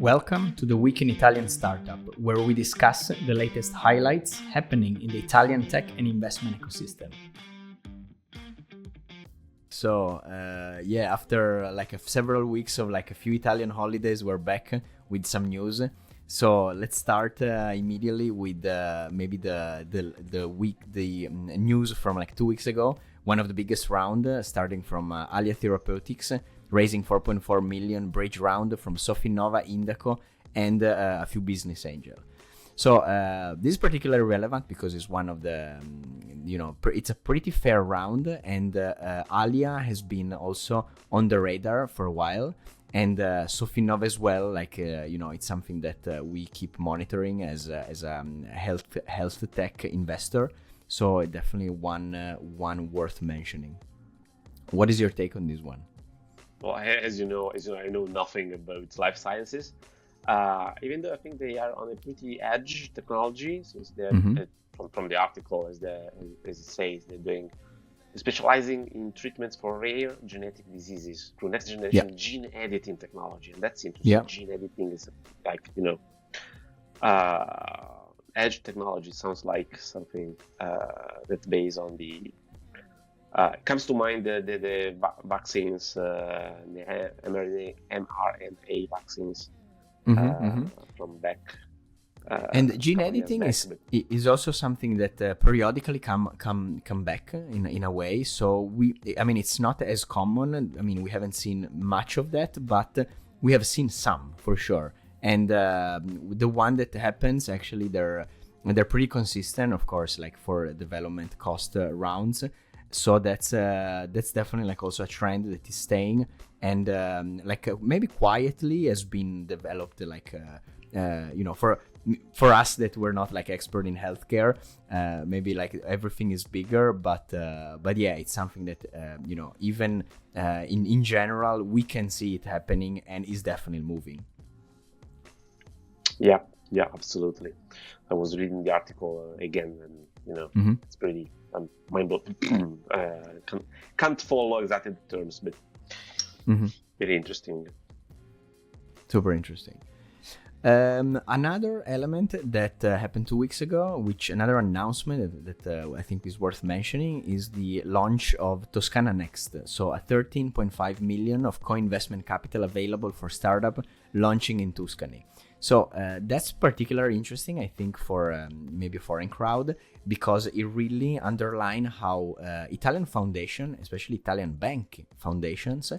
Welcome to the Week in Italian Startup, where we discuss the latest highlights happening in the Italian tech and investment ecosystem. So, after several weeks of a few Italian holidays, we're back with some news. So let's start immediately with maybe the news from 2 weeks ago. One of the biggest round, starting from Alia Therapeutics, raising 4.4 million bridge round from Neva, Indaco, and a few business angels. So this is particularly relevant because it's one of the, it's a pretty fair round, and Alia has been also on the radar for a while, and Neva as well. It's something that we keep monitoring as a health tech investor. So definitely one worth mentioning. What is your take on this one? Well, as you know, I know nothing about life sciences. Even though I think they are on a pretty edge technology, since they're from the article, as it says, they're specializing in treatments for rare genetic diseases through next generation gene editing technology, and that's interesting. Yeah. Gene editing is edge technology. Sounds like something that's based on the. Comes to mind the vaccines, the mRNA vaccines from back. And gene editing is also something that periodically come back in a way. So it's not as common. We haven't seen much of that, but we have seen some for sure. And the one that happens, actually, they're pretty consistent, of course, for development cost rounds. So that's definitely also a trend that is staying, and maybe quietly has been developed. For us that we're not expert in healthcare, maybe everything is bigger, but yeah, it's something that even in general we can see it happening and is definitely moving. Yeah, absolutely. I was reading the article again, and it's pretty. Mind-blowing. Can't follow exactly the terms, but very interesting. Super interesting. Another element that happened 2 weeks ago, another announcement that I think is worth mentioning, is the launch of ToscanaNext. So a 13.5 million of co-investment capital available for startup launching in Tuscany. So that's particularly interesting, I think, for maybe a foreign crowd, because it really underlines how Italian foundation, especially Italian bank foundations,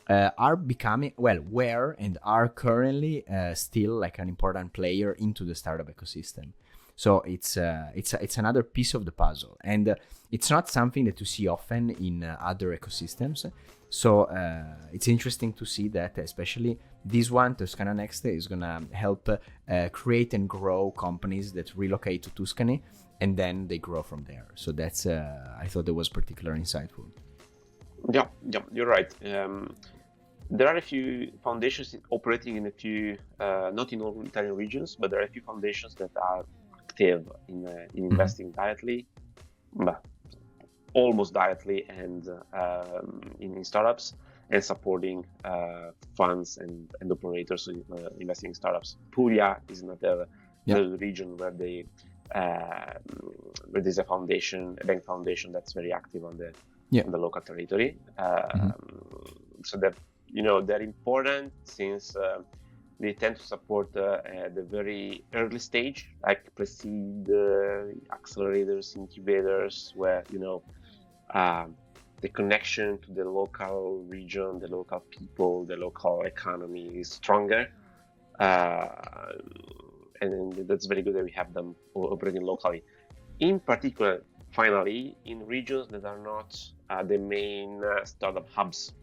are becoming, were and are currently still an important player into the startup ecosystem. So it's another piece of the puzzle, and it's not something that you see often in other ecosystems. So it's interesting to see that, especially this one, ToscanaNext, is gonna help create and grow companies that relocate to Tuscany, and then they grow from there. So that's I thought that was particularly insightful. Yeah, you're right. There are a few foundations operating in a few, not in all Italian regions, but there are a few foundations that are active in investing directly, but almost directly, and in startups, and supporting funds and operators investing in startups. Puglia is another region where there's a bank foundation that's very active on the local territory. So that they're important, since they tend to support the very early stage, like pre-seed accelerators, incubators, where the connection to the local region, the local people, the local economy is stronger, and that's very good that we have them operating locally. In particular, finally, in regions that are not the main startup hubs.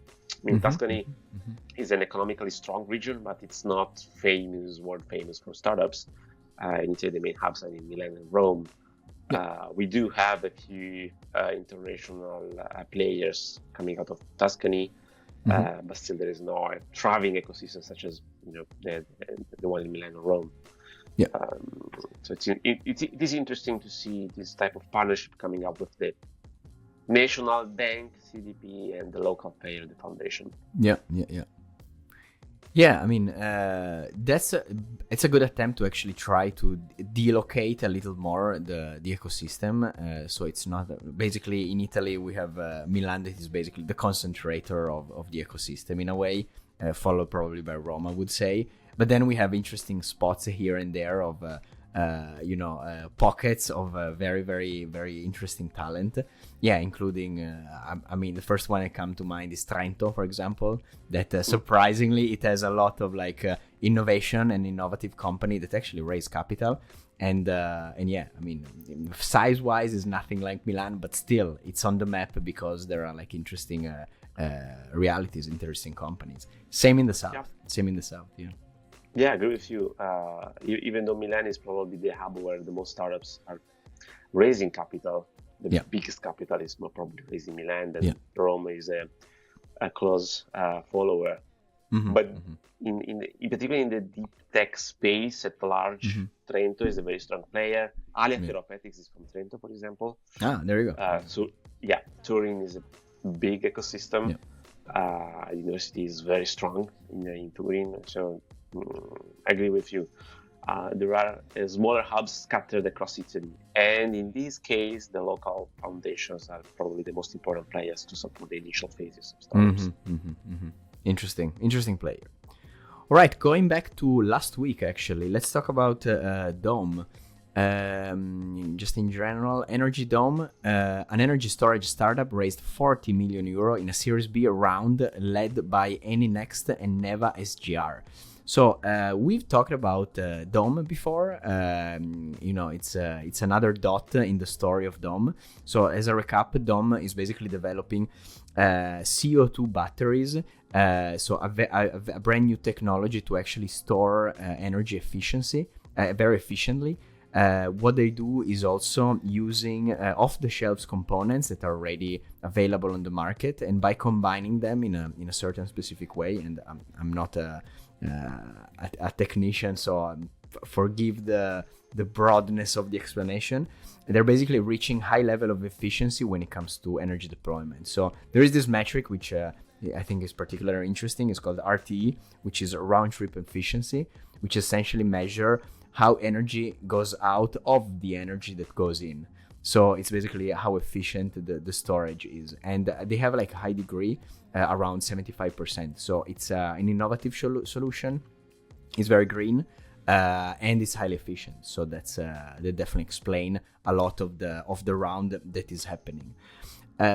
Tuscany is an economically strong region, but it's not world famous for startups. In Italy, the main hubs are in Milan and Rome. We do have a few international players coming out of Tuscany, but still there is no thriving ecosystem such as the one in Milan and Rome. So it is interesting to see this type of partnership coming up with the national bank, CDP, and the local player, the foundation. Yeah. Yeah, I mean, it's a good attempt to actually try to delocate a little more the ecosystem. So it's not basically in Italy we have Milan that is basically the concentrator of the ecosystem in a way, followed probably by Rome, I would say. But then we have interesting spots here and there of pockets of very, very, very interesting talent. Yeah, including, I mean, the first one that come to mind is Trento, for example, that surprisingly, it has a lot of like innovation and innovative company that actually raise capital. And yeah, I mean, size-wise is nothing like Milan, but still, it's on the map because there are like interesting realities, interesting companies. Same in the south. Yeah. Same in the south, yeah. Yeah, I agree with you. Even though Milan is probably the hub where the most startups are raising capital, the biggest capital is more probably raised in Milan, and Rome is a close follower. But particularly in the deep tech space at large, Trento is a very strong player. Alia Therapeutics is from Trento, for example. Ah, there you go. So yeah, Turin is a big ecosystem. University is very strong in Turin, so I agree with you. There are smaller hubs scattered across Italy, and in this case, the local foundations are probably the most important players to support the initial phases of startups. Interesting player. All right, going back to last week, actually, let's talk about Dome. Just in general, Energy Dome, an energy storage startup, raised 40 million euro in a Series B round led by CDP and Neva SGR. So we've talked about Dome before. It's another dot in the story of Dome. So as a recap, Dome is basically developing CO2 batteries. So a brand new technology to actually store energy efficiency very efficiently. What they do is also using off-the-shelf components that are already available on the market, and by combining them in a certain specific way. And I'm not a technician, so forgive the broadness of the explanation. They're basically reaching high level of efficiency when it comes to energy deployment. So there is this metric which I think is particularly interesting. It's called RTE, which is round trip efficiency, which essentially measure how energy goes out of the energy that goes in. So it's basically how efficient the storage is. And they have like a high degree, around 75%. So it's an innovative solution. It's very green and it's highly efficient. So that's they definitely explain a lot of the round that is happening.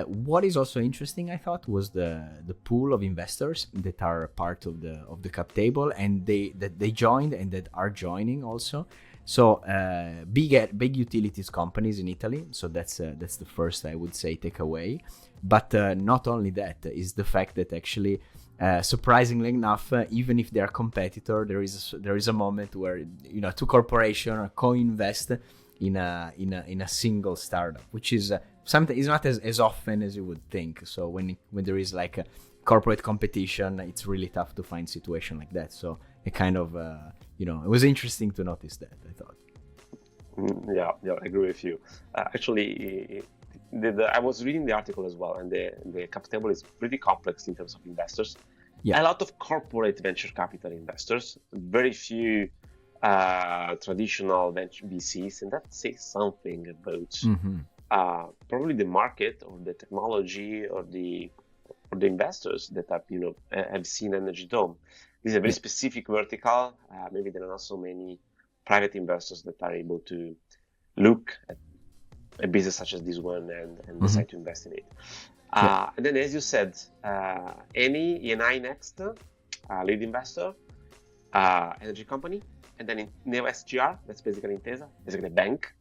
What is also interesting, I thought, was the pool of investors that are part of the cap table, and they joined and that are joining also. So big utilities companies in Italy. So that's the first, I would say, takeaway. But not only that is the fact that actually, surprisingly enough, even if they are competitor, there is a moment where two corporations co-invest in a single startup, which is something is not as often as you would think. So when there is like a corporate competition, it's really tough to find situation like that. So it kind of it was interesting to notice that, I thought. Yeah, I agree with you. Actually, I was reading the article as well, and the cap table is pretty complex in terms of investors. A lot of corporate venture capital investors, very few traditional venture VCs, and that says something about probably the market or the technology or the investors that have seen Energy Dome. This is a very specific vertical. Maybe there are not so many private investors that are able to look at a business such as this one and decide to invest in it. And then, as you said, Eni Next, lead investor, energy company, and then in Neva SGR, that's basically Intesa, basically a bank.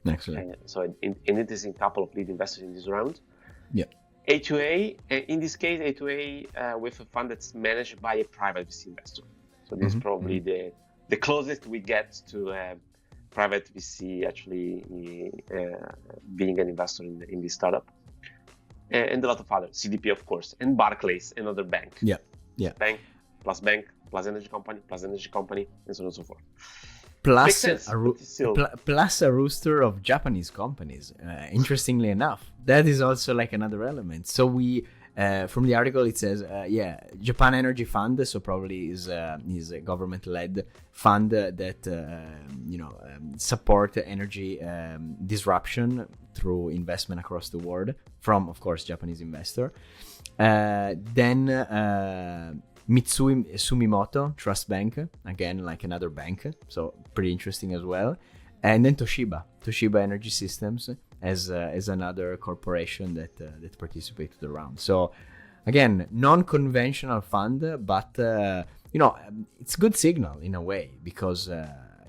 Excellent. So an interesting couple of lead investors in this round. Yeah. A2A, in this case, A2A with a fund that's managed by a private VC investor. So this is probably the closest we get to a private VC actually being an investor in this startup. And a lot of others, CDP, of course, and Barclays, another bank. Yeah. Bank, plus energy company, and so on and so forth. Plus a roster of Japanese companies. Interestingly enough, that is also like another element. So we From the article, it says, Japan Energy Fund, so probably is a government-led fund that support energy disruption through investment across the world from, of course, Japanese investor. Then Mitsui Sumitomo Trust Bank, again like another bank, so pretty interesting as well. And then Toshiba Energy Systems as another corporation that participated the round. So again, non-conventional fund, but it's good signal in a way, because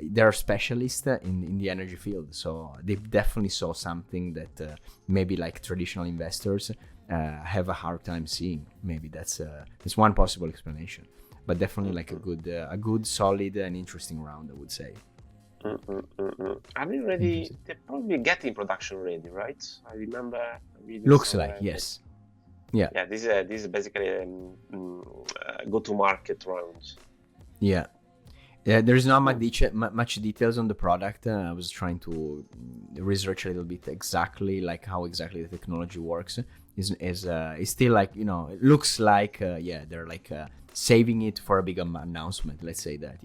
they're specialists in the energy field. So they definitely saw something that maybe like traditional investors have a hard time seeing. Maybe that's one possible explanation, but definitely like a good, solid and interesting round, I would say. Are they ready? They're probably getting production ready, right? I remember. Looks like yes. Yeah. Yeah. This is basically a go-to-market round. Yeah. There's not much details on the product. I was trying to research a little bit exactly like how exactly the technology works. Is still like, it looks like they're like saving it for a big announcement. Let's say that.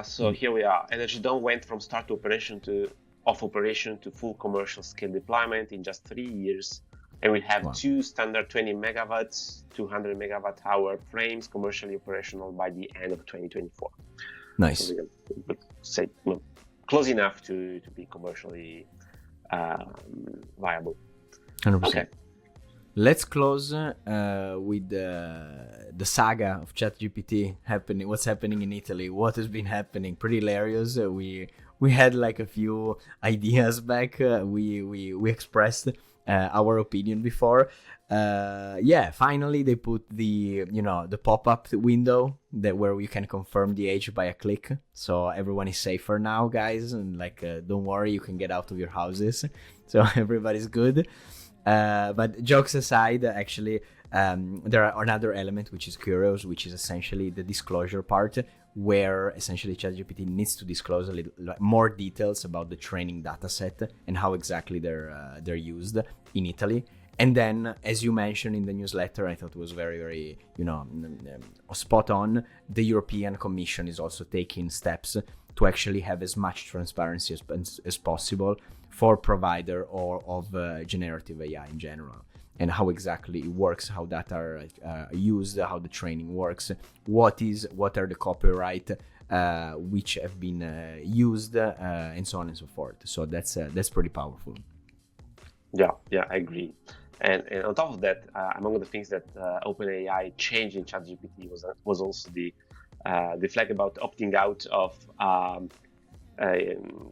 So here we are. Energy Dome went from start to operation to full commercial scale deployment in just 3 years, and we have two standard 20 megawatts, 200 megawatt hour frames commercially operational by the end of 2024. Nice. So we could say close enough to be commercially viable. 100%. Okay. Let's close with the saga of ChatGPT happening. What's happening in Italy? What has been happening? Pretty hilarious. We had like a few ideas back. We expressed our opinion before. Finally they put the pop-up window where you can confirm the age by a click. So everyone is safer now, guys, and don't worry, you can get out of your houses. So everybody's good. But jokes aside, actually, there are another element which is curious, which is essentially the disclosure part, where essentially ChatGPT needs to disclose a little more details about the training data set and how exactly they're used in Italy. And then, as you mentioned in the newsletter, I thought it was very, very, spot on. The European Commission is also taking steps to actually have as much transparency as possible for provider or of generative AI in general, and how exactly it works, how data are used, how the training works, what are the copyright which have been used, and so on and so forth. So that's pretty powerful. Yeah, I agree. And on top of that, among the things that OpenAI changed in ChatGPT was also the flag about opting out of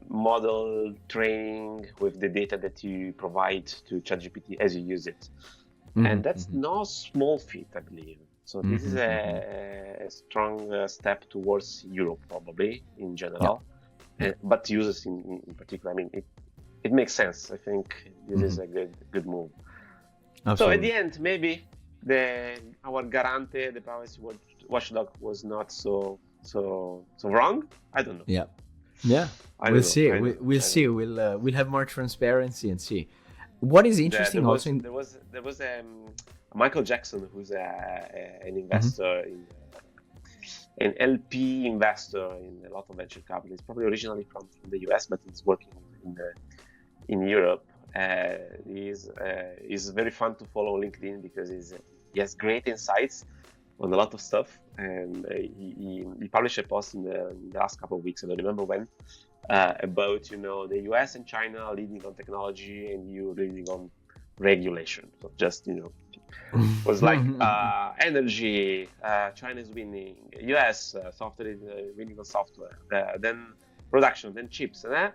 model training with the data that you provide to ChatGPT as you use it. And that's no small feat, I believe. So this is a strong step towards Europe, probably in general, but users in particular. I mean, it makes sense. I think this is a good move. Absolutely. So at the end, maybe our Garante, the privacy watchdog, was not so wrong. I don't know. Yeah. We'll see. We'll see. We'll have more transparency and see. What is interesting there was Michael Jackson, who's an investor an LP investor in a lot of venture capital. He's probably originally from the US, but he's working in Europe. He's very fun to follow on LinkedIn because he has great insights on a lot of stuff, and he published a post in the last couple of weeks, I don't remember when, about the US and China leading on technology and EU leading on regulation. So just was like energy, China is winning, US software is winning on software, then production, then chips, and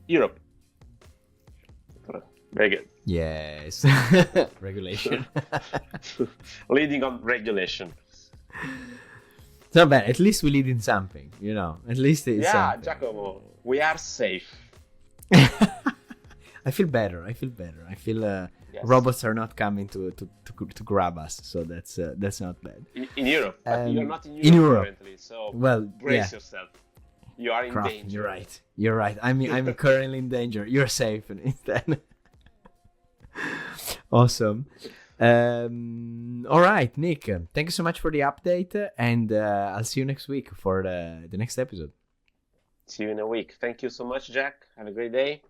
Europe. Very good. Yes. Regulation. Leading on regulation. It's not bad. At least we lead in something, At least it's something. Giacomo, we are safe. I feel better. I feel yes. Robots are not coming to grab us, so that's not bad. In Europe, but you're not in Europe currently, so brace yourself. You are in danger. You're right. I'm currently in danger. You're safe instead. Awesome. All right, Nick, thank you so much for the update, and I'll see you next week for the next episode. See you in a week. Thank you so much, Jack. Have a great day.